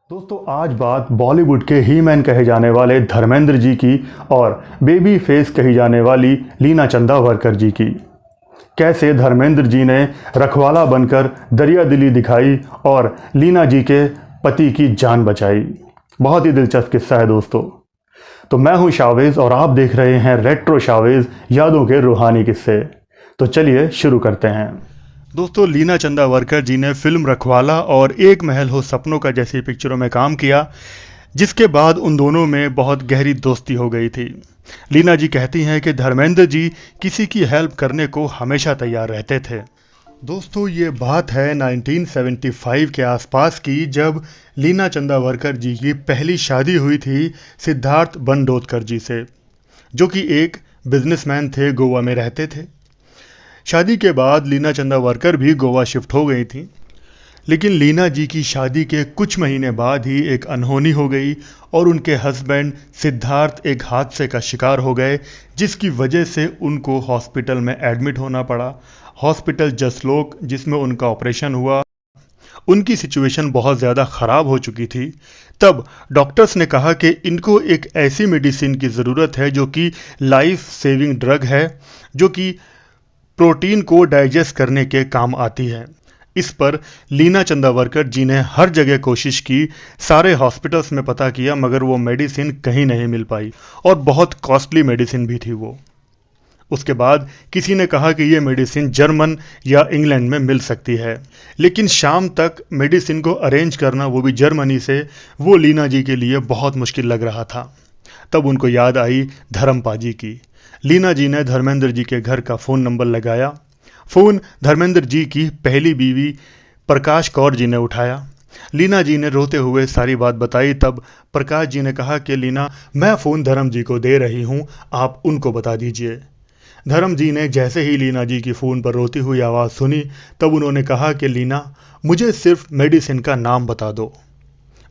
दोस्तों आज बात बॉलीवुड के ही मैन कहे जाने वाले धर्मेंद्र जी की और बेबी फेस कही जाने वाली लीना चंदावरकर जी की। कैसे धर्मेंद्र जी ने रखवाला बनकर दरिया दिली दिखाई और लीना जी के पति की जान बचाई। बहुत ही दिलचस्प किस्सा है दोस्तों। तो मैं हूं शावेज और आप देख रहे हैं रेट्रो शावेज, यादों के रूहानी किस्से। तो चलिए शुरू करते हैं। दोस्तों लीना चंदावरकर जी ने फिल्म रखवाला और एक महल हो सपनों का जैसी पिक्चरों में काम किया, जिसके बाद उन दोनों में बहुत गहरी दोस्ती हो गई थी। लीना जी कहती हैं कि धर्मेंद्र जी किसी की हेल्प करने को हमेशा तैयार रहते थे। दोस्तों ये बात है 1975 के आसपास की, जब लीना चंदावरकर जी की पहली शादी हुई थी सिद्धार्थ बंडोदकर जी से, जो कि एक बिजनेसमैन थे, गोवा में रहते थे। शादी के बाद लीना चंदावरकर भी गोवा शिफ्ट हो गई थी, लेकिन लीना जी की शादी के कुछ महीने बाद ही एक अनहोनी हो गई और उनके हस्बैंड सिद्धार्थ एक हादसे का शिकार हो गए, जिसकी वजह से उनको हॉस्पिटल में एडमिट होना पड़ा। हॉस्पिटल जसलोक, जिसमें उनका ऑपरेशन हुआ। उनकी सिचुएशन बहुत ज़्यादा ख़राब हो चुकी थी। तब डॉक्टर्स ने कहा कि इनको एक ऐसी मेडिसिन की ज़रूरत है जो कि लाइफ सेविंग ड्रग है, जो कि प्रोटीन को डाइजेस्ट करने के काम आती है। इस पर लीना चंदावरकर जी ने हर जगह कोशिश की, सारे हॉस्पिटल्स में पता किया, मगर वो मेडिसिन कहीं नहीं मिल पाई और बहुत कॉस्टली मेडिसिन भी थी वो। उसके बाद किसी ने कहा कि ये मेडिसिन जर्मन या इंग्लैंड में मिल सकती है, लेकिन शाम तक मेडिसिन को अरेंज करना, वो भी जर्मनी से, वो लीना जी के लिए बहुत मुश्किल लग रहा था। तब उनको याद आई धर्मपा जी की। लीना जी ने धर्मेंद्र जी के घर का फ़ोन नंबर लगाया। फ़ोन धर्मेंद्र जी की पहली बीवी प्रकाश कौर जी ने उठाया। लीना जी ने रोते हुए सारी बात बताई। तब प्रकाश जी ने कहा कि लीना, मैं फ़ोन धर्म जी को दे रही हूँ, आप उनको बता दीजिए। धर्म जी ने जैसे ही लीना जी की फ़ोन पर रोती हुई आवाज़ सुनी, तब उन्होंने कहा कि लीना, मुझे सिर्फ मेडिसिन का नाम बता दो,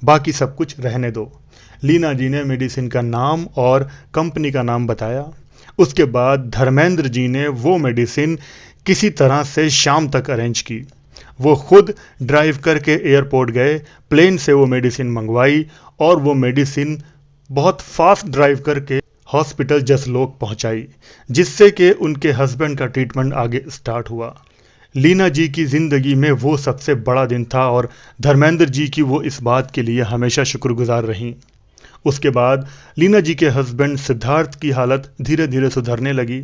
बाकी सब कुछ रहने दो। लीना जी ने मेडिसिन का नाम और कंपनी का नाम बताया। उसके बाद धर्मेंद्र जी ने वो मेडिसिन किसी तरह से शाम तक अरेंज की। वो खुद ड्राइव करके एयरपोर्ट गए, प्लेन से वो मेडिसिन मंगवाई और वो मेडिसिन बहुत फास्ट ड्राइव करके हॉस्पिटल जसलोक पहुंचाई, जिससे कि उनके हस्बैंड का ट्रीटमेंट आगे स्टार्ट हुआ। लीना जी की ज़िंदगी में वो सबसे बड़ा दिन था और धर्मेंद्र जी की वो इस बात के लिए हमेशा शुक्रगुजार रहीं। उसके बाद लीना जी के हस्बैंड सिद्धार्थ की हालत धीरे धीरे सुधरने लगी।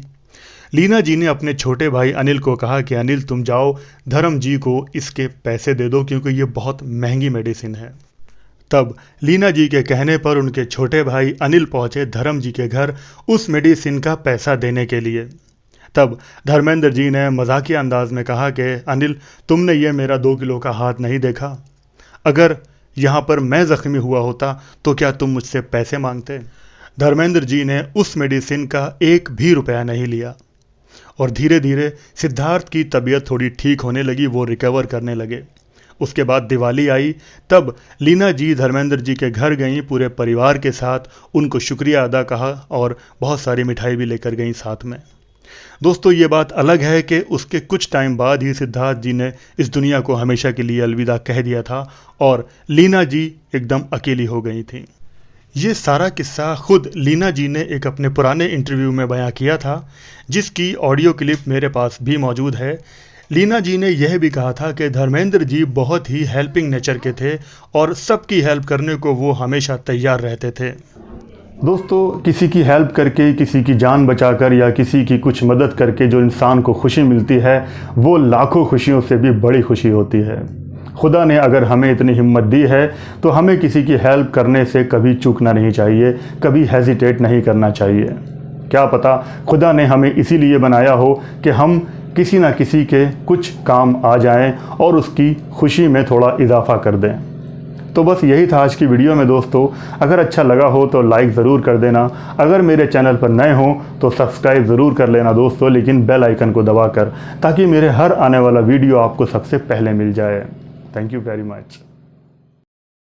लीना जी ने अपने छोटे भाई अनिल को कहा कि अनिल, तुम जाओ धर्म जी को इसके पैसे दे दो, क्योंकि ये बहुत महंगी मेडिसिन है। तब लीना जी के कहने पर उनके छोटे भाई अनिल पहुंचे धर्म जी के घर उस मेडिसिन का पैसा देने के लिए। तब धर्मेंद्र जी ने मजाकिया अंदाज में कहा कि अनिल, तुमने ये मेरा 2 किलो का हाथ नहीं देखा? अगर यहाँ पर मैं ज़ख्मी हुआ होता तो क्या तुम मुझसे पैसे मांगते? धर्मेंद्र जी ने उस मेडिसिन का 1 भी रुपया नहीं लिया और धीरे धीरे सिद्धार्थ की तबीयत थोड़ी ठीक होने लगी, वो रिकवर करने लगे। उसके बाद दिवाली आई। तब लीना जी धर्मेंद्र जी के घर गईं पूरे परिवार के साथ, उनको शुक्रिया अदा कहा और बहुत सारी मिठाई भी लेकर गईं साथ में। दोस्तों ये बात अलग है कि उसके कुछ टाइम बाद ही सिद्धार्थ जी ने इस दुनिया को हमेशा के लिए अलविदा कह दिया था और लीना जी एकदम अकेली हो गई थी। ये सारा किस्सा खुद लीना जी ने एक अपने पुराने इंटरव्यू में बयां किया था, जिसकी ऑडियो क्लिप मेरे पास भी मौजूद है। लीना जी ने यह भी कहा था कि धर्मेंद्र जी बहुत ही हेल्पिंग नेचर के थे और सबकी हेल्प करने को वो हमेशा तैयार रहते थे। दोस्तों किसी की हेल्प करके, किसी की जान बचाकर या किसी की कुछ मदद करके जो इंसान को खुशी मिलती है, वो लाखों खुशियों से भी बड़ी खुशी होती है। खुदा ने अगर हमें इतनी हिम्मत दी है तो हमें किसी की हेल्प करने से कभी चूकना नहीं चाहिए, कभी हेजिटेट नहीं करना चाहिए। क्या पता खुदा ने हमें इसीलिए बनाया हो कि हम किसी ना किसी के कुछ काम आ जाएं और उसकी खुशी में थोड़ा इजाफा कर दें। तो बस यही था आज की वीडियो में दोस्तों। अगर अच्छा लगा हो तो लाइक ज़रूर कर देना। अगर मेरे चैनल पर नए हो तो सब्सक्राइब ज़रूर कर लेना दोस्तों, लेकिन बेल आइकन को दबाकर, ताकि मेरे हर आने वाला वीडियो आपको सबसे पहले मिल जाए। Thank you very much.